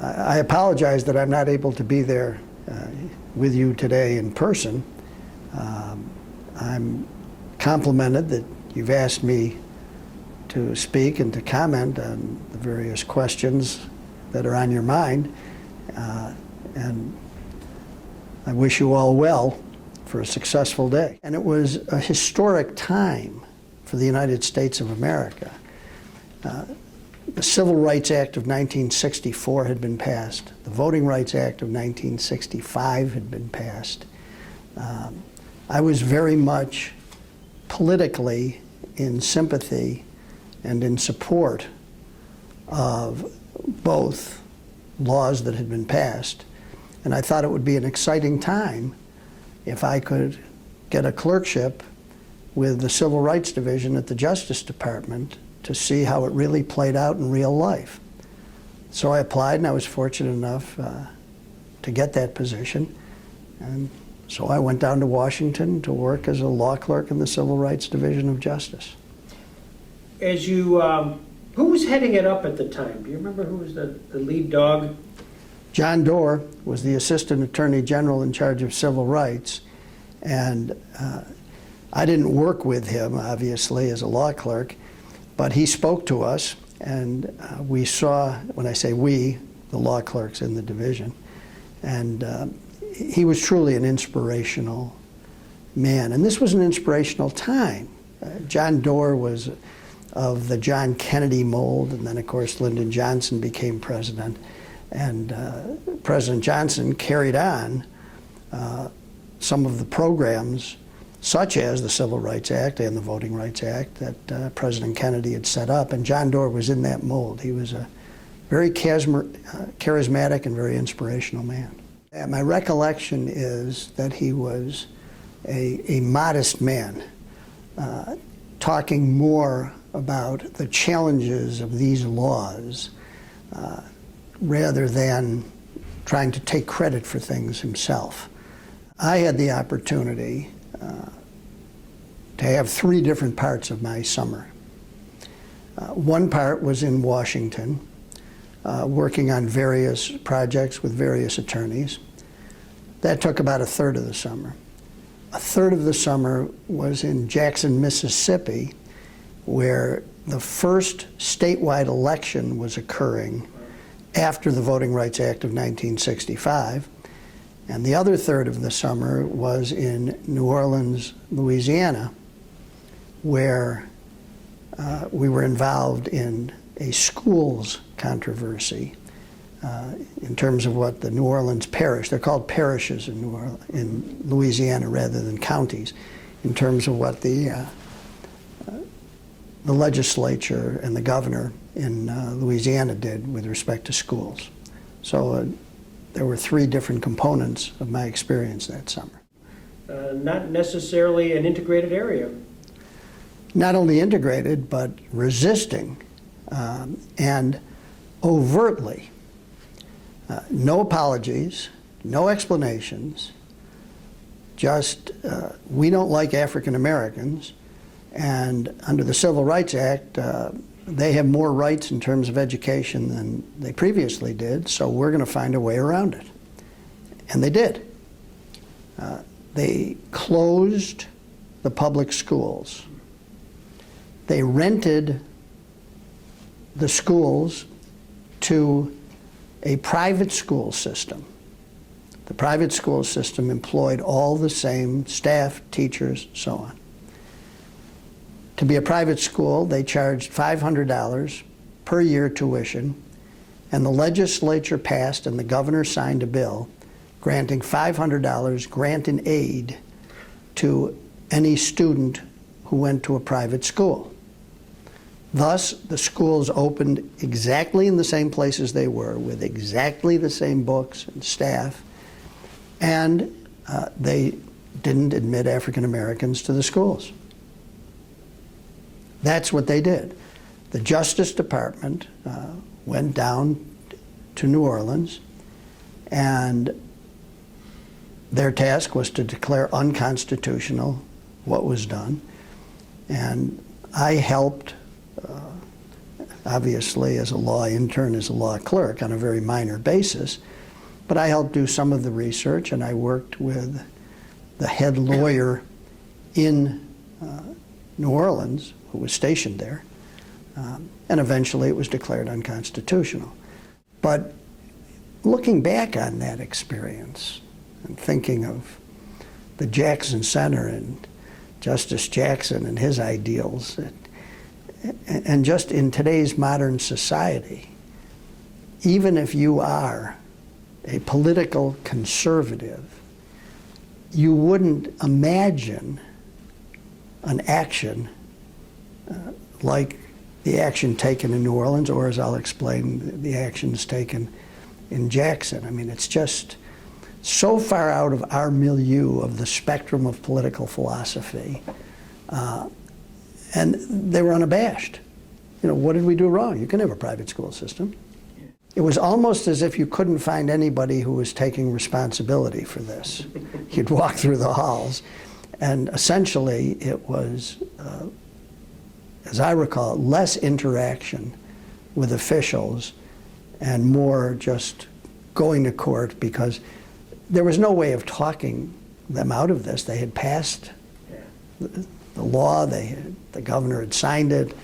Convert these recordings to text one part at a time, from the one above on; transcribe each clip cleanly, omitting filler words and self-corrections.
I apologize that I'm not able to be there with you today in person. I'm complimented that you've asked me to speak and to comment on the various questions that are on your mind. And I wish you all well for a successful day. And it was a historic time for the United States of America. The Civil Rights Act of 1964 had been passed. The Voting Rights Act of 1965 had been passed. I was very much politically in sympathy and in support of both laws that had been passed. And I thought it would be an exciting time if I could get a clerkship with the Civil Rights Division at the Justice Department to see how it really played out in real life. So I applied, and I was fortunate enough to get that position. And so I went down to Washington to work as a law clerk in the Civil Rights Division of Justice. As you, who was heading it up at the time? Do you remember who was the lead dog? John Doerr was the Assistant Attorney General in charge of civil rights, and I didn't work with him, obviously, as a law clerk, but he spoke to us, and we saw, when I say we, the law clerks in the division, and he was truly an inspirational man. And this was an inspirational time. John Doerr was of the John Kennedy mold, and then, of course, Lyndon Johnson became president. And President Johnson carried on some of the programs, such as the Civil Rights Act and the Voting Rights Act, that President Kennedy had set up. And John Doerr was in that mold. He was a very charismatic and very inspirational man. And my recollection is that he was a modest man, talking more about the challenges of these laws rather than trying to take credit for things himself. I had the opportunity to have 3 different parts of my summer. One part was in Washington, working on various projects with various attorneys. That took about 1/3 of the summer. 1/3 of the summer was in Jackson, Mississippi, where the first statewide election was occurring after the Voting Rights Act of 1965. And the other 1/3 of the summer was in New Orleans, Louisiana, where we were involved in a schools controversy in terms of what the New Orleans parish, they're called parishes in Louisiana rather than counties, in terms of what the legislature and the governor in Louisiana did with respect to schools. So there were 3 different components of my experience that summer. Not necessarily an integrated area. Not only integrated, but resisting and overtly. No apologies, no explanations, just we don't like African Americans, and under the Civil Rights Act, they have more rights in terms of education than they previously did, so we're going to find a way around it. And they did. They closed the public schools. They rented the schools to a private school system. The private school system employed all the same staff, teachers, so on. To be a private school, they charged $500 per year tuition, and the legislature passed and the governor signed a bill granting $500 grant and aid to any student who went to a private school. Thus, the schools opened exactly in the same places they were, with exactly the same books and staff, and they didn't admit African Americans to the schools. That's what they did. The Justice Department went down to New Orleans, and their task was to declare unconstitutional what was done. And I obviously as a law intern, as a law clerk on a very minor basis. But I helped do some of the research, and I worked with the head lawyer in New Orleans, who was stationed there, and eventually it was declared unconstitutional. But looking back on that experience and thinking of the Jackson Center and Justice Jackson and his ideals, and just in today's modern society, even if you are a political conservative, you wouldn't imagine an action like the action taken in New Orleans, or as I'll explain, the actions taken in Jackson. I mean, it's just so far out of our milieu of the spectrum of political philosophy. And they were unabashed. You know, what did we do wrong? You can have a private school system. It was almost as if you couldn't find anybody who was taking responsibility for this. You'd walk through the halls, and essentially it was, as I recall, less interaction with officials and more just going to court, because there was no way of talking them out of this. They had passed the law, the governor had signed it,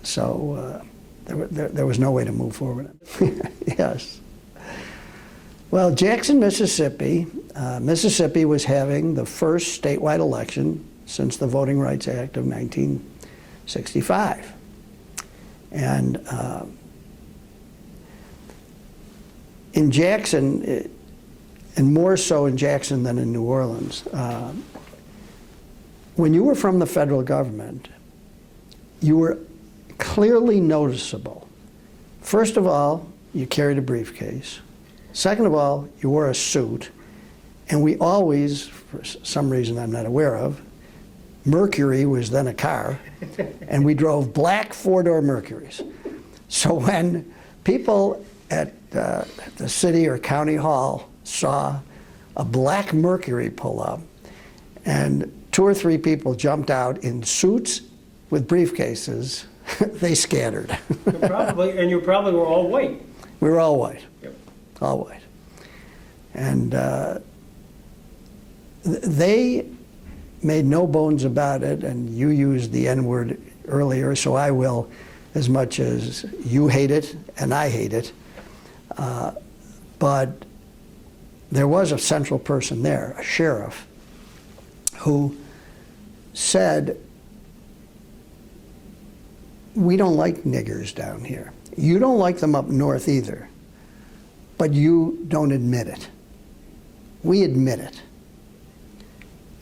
so there was no way to move forward. Yes. Well, Jackson, Mississippi, Mississippi was having the first statewide election since the Voting Rights Act of 1965. And in Jackson, and more so in Jackson than in New Orleans, when you were from the federal government, you were clearly noticeable. First of all, you carried a briefcase. Second of all, you wore a suit. And we always, for some reason I'm not aware of, Mercury was then a car, and we drove black four-door Mercuries. So when people at the city or county hall saw a black Mercury pull up, and 2 or 3 people jumped out in suits with briefcases, they scattered. You probably were all white. We were all white. Yep. All white. And they made no bones about it, and you used the N-word earlier, so I will, as much as you hate it and I hate it. But there was a central person there, a sheriff, who said, "We don't like niggers down here. You don't like them up north either, but you don't admit it. We admit it."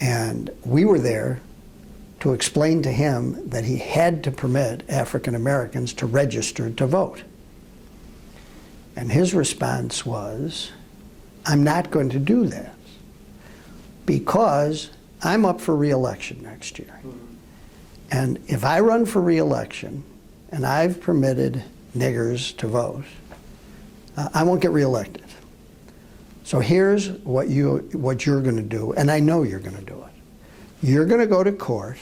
And we were there to explain to him that he had to permit African Americans to register to vote. And his response was, "I'm not going to do that because I'm up for re-election next year. And if I run for re-election and I've permitted niggers to vote, I won't get re-elected. So here's what you're going to do, and I know you're going to do it. You're going to go to court.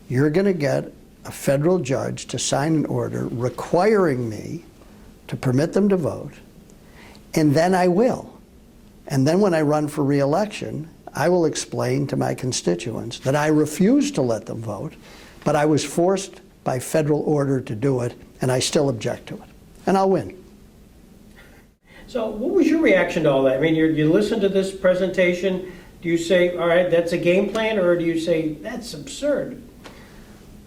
You're going to get a federal judge to sign an order requiring me to permit them to vote, and then I will. And then when I run for re-election, I will explain to my constituents that I refuse to let them vote, but I was forced by federal order to do it, and I still object to it. And I'll win." So what was your reaction to all that? I mean, you listen to this presentation, do you say, all right, that's a game plan, or do you say, that's absurd?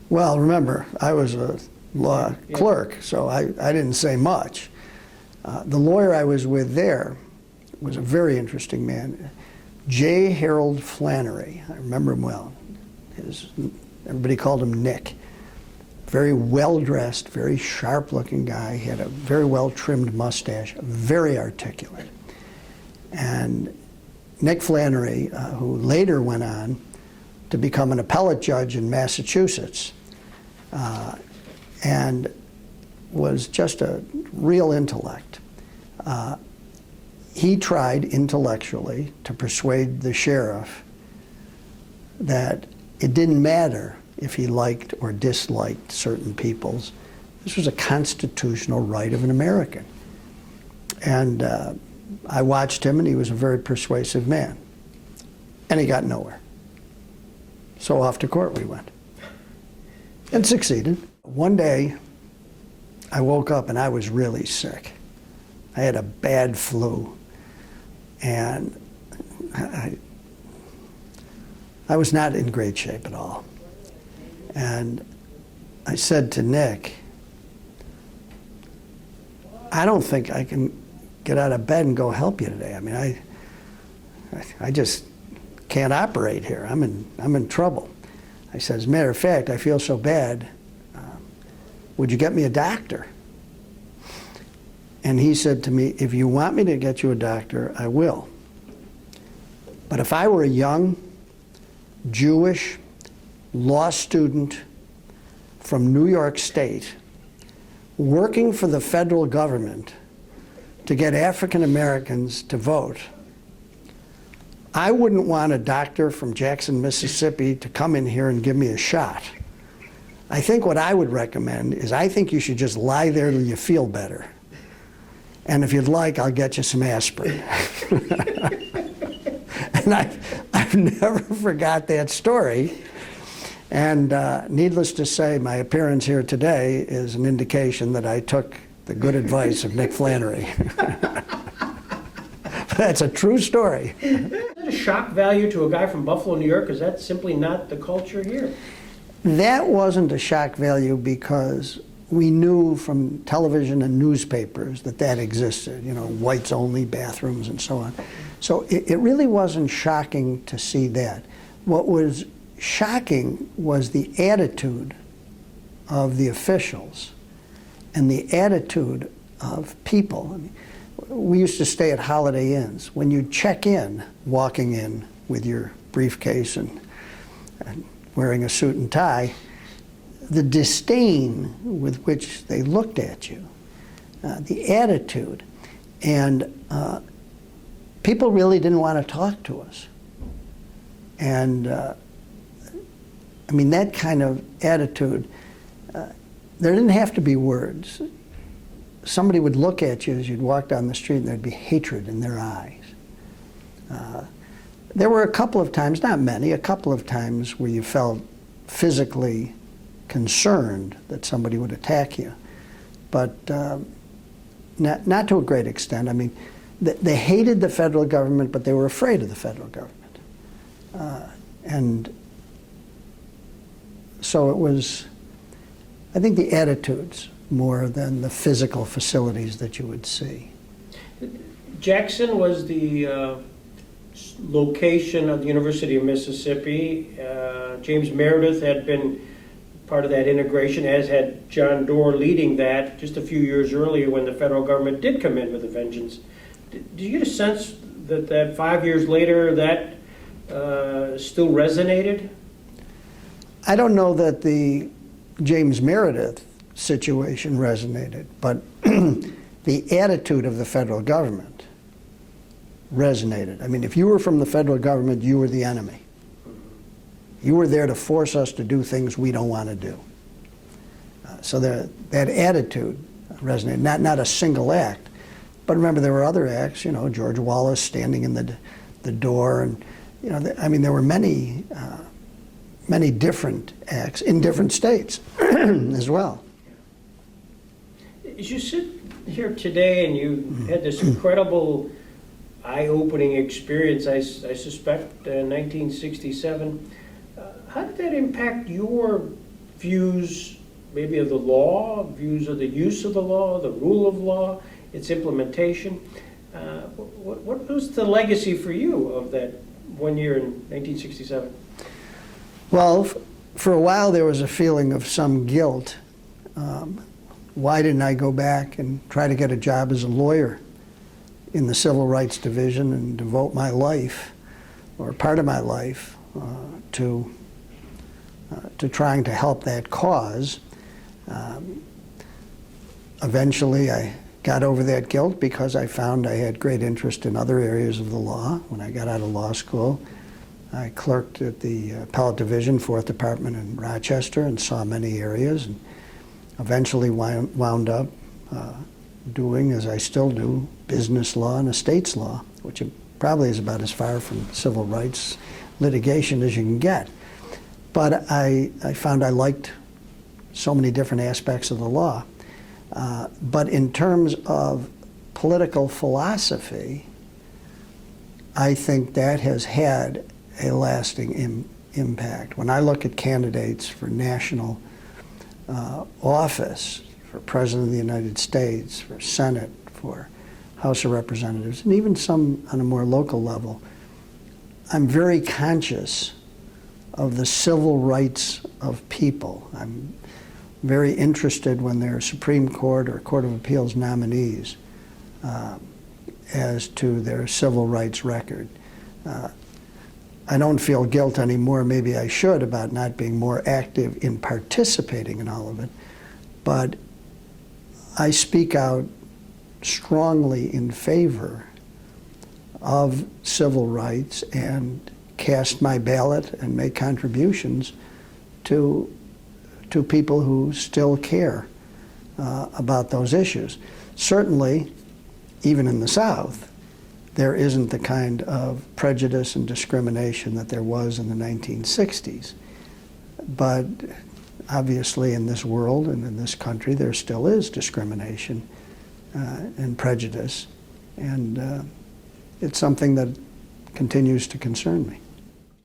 Well, remember, I was a law clerk, so I didn't say much. The lawyer I was with there was a very interesting man, J. Harold Flannery. I remember him well. Everybody called him Nick. Very well-dressed, very sharp-looking guy. He had a very well-trimmed mustache, very articulate. And Nick Flannery, who later went on to become an appellate judge in Massachusetts, and was just a real intellect. He tried intellectually to persuade the sheriff that it didn't matter if he liked or disliked certain peoples, This was a constitutional right of an American. And I watched him, and he was a very persuasive man. And he got nowhere. So off to court we went. And succeeded. One day, I woke up and I was really sick. I had a bad flu. And I was not in great shape at all. And I said to Nick, I don't think I can get out of bed and go help you today. I mean, I just can't operate here. I'm in trouble. I said, as a matter of fact, I feel so bad. Would you get me a doctor? And he said to me, if you want me to get you a doctor, I will. But if I were a young, Jewish law student from New York State working for the federal government to get African Americans to vote, I wouldn't want a doctor from Jackson, Mississippi to come in here and give me a shot. I think what I would recommend is I think you should just lie there till you feel better. And if you'd like, I'll get you some aspirin. And I've never forgot that story. And needless to say, my appearance here today is an indication that I took the good advice of Nick Flannery. That's a true story. Is that a shock value to a guy from Buffalo, New York? Because that's simply not the culture here. That wasn't a shock value because we knew from television and newspapers that that existed, you know, whites only bathrooms and so on. So it really wasn't shocking to see that. What was shocking was the attitude of the officials and the attitude of people. I mean, we used to stay at Holiday Inns. When you check in, walking in with your briefcase and wearing a suit and tie, the disdain with which they looked at you, the attitude, and people really didn't want to talk to us. And I mean, that kind of attitude, there didn't have to be words. Somebody would look at you as you'd walk down the street and there'd be hatred in their eyes. There were a couple of times, not many, a couple of times where you felt physically concerned that somebody would attack you, but not to a great extent. I mean, they hated the federal government, but they were afraid of the federal government. And so it was, I think, the attitudes more than the physical facilities that you would see. Jackson was the location of the University of Mississippi. James Meredith had been part of that integration, as had John Doerr leading that just a few years earlier when the federal government did come in with a vengeance. Did you get a sense that 5 years later that still resonated? I don't know that the James Meredith situation resonated, but the attitude of the federal government resonated. I mean, if you were from the federal government, you were the enemy. You were there to force us to do things we don't want to do. So that attitude resonated, not a single act. But remember, there were other acts, you know, George Wallace standing in the door, and, you know, I mean, there were many different acts in different states as well. As you sit here today and you had this incredible eye-opening experience, I suspect, in 1967, how did that impact your views, maybe of the law, views of the use of the law, the rule of law, its implementation? What was the legacy for you of that 1 year in 1967? Well, for a while there was a feeling of some guilt. Why didn't I go back and try to get a job as a lawyer in the Civil Rights Division and devote my life, or part of my life, to trying to help that cause? Eventually I got over that guilt because I found I had great interest in other areas of the law. When I got out of law school, I clerked at the Appellate Division, 4th Department in Rochester, and saw many areas. And eventually wound up doing, as I still do, business law and estates law, which probably is about as far from civil rights litigation as you can get. But I found I liked so many different aspects of the law. But in terms of political philosophy, I think that has had a lasting impact. When I look at candidates for national office, for President of the United States, for Senate, for House of Representatives, and even some on a more local level, I'm very conscious of the civil rights of people. I'm very interested when they're Supreme Court or Court of Appeals nominees as to their civil rights record. I don't feel guilt anymore, maybe I should, about not being more active in participating in all of it, but I speak out strongly in favor of civil rights and cast my ballot and make contributions to people who still care about those issues. Certainly, even in the South, there isn't the kind of prejudice and discrimination that there was in the 1960s. But obviously in this world and in this country, there still is discrimination and prejudice. And it's something that continues to concern me.